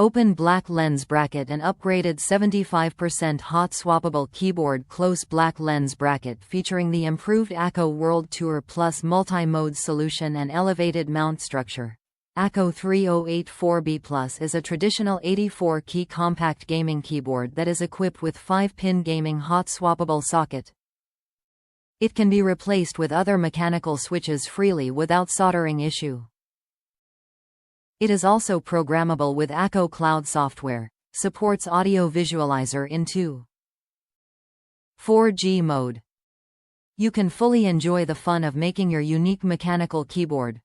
Open black lens bracket and upgraded 75% Hot Swappable Keyboard. Close black lens bracket featuring the improved AKKO World Tour Plus multi-mode solution and elevated mount structure. AKKO 3084B Plus is a traditional 84-key compact gaming keyboard that is equipped with 5-pin gaming hot swappable socket. It can be replaced with other mechanical switches freely without soldering issue. It is also programmable with AKKO Cloud software, supports audio visualizer in 4G mode. You can fully enjoy the fun of making your unique mechanical keyboard.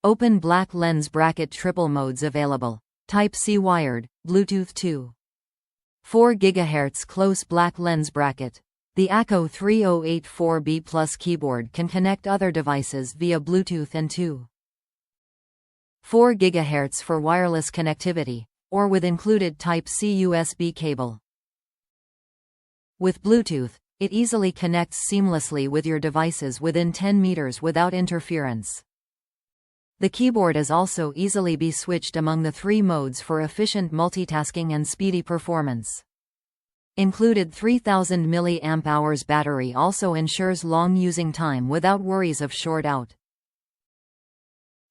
Open black lens bracket. Triple modes available. Type-C wired, Bluetooth 2. 4 GHz close black lens bracket. The AKKO 3084B Plus keyboard can connect other devices via Bluetooth and 4 GHz for wireless connectivity, or with included Type-C USB cable. With Bluetooth, it easily connects seamlessly with your devices within 10 meters without interference. The keyboard is also easily be switched among the 3 modes for efficient multitasking and speedy performance. Included 3000 mAh battery also ensures long using time without worries of short out.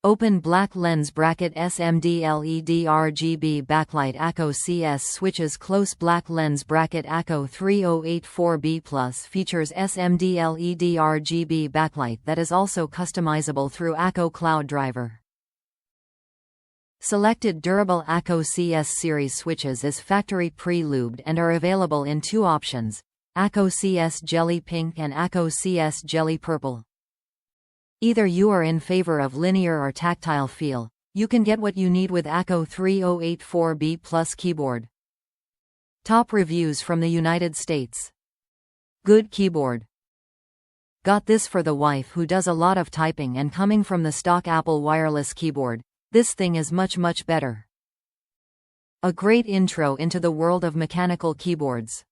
Open black lens bracket. SMD LED RGB backlight. AKKO CS switches. Close black lens bracket. AKKO 3084B Plus features SMD LED RGB backlight that is also customizable through AKKO Cloud driver. Selected durable AKKO CS series switches is factory pre-lubed and are available in 2 options: AKKO CS Jelly Pink and AKKO CS Jelly Purple. Either you are in favor of linear or tactile feel, you can get what you need with AKKO 3084B Plus keyboard. Top reviews from the United States. Good keyboard. Got this for the wife who does a lot of typing, and coming from the stock Apple wireless keyboard, this thing is much better. A great intro into the world of mechanical keyboards.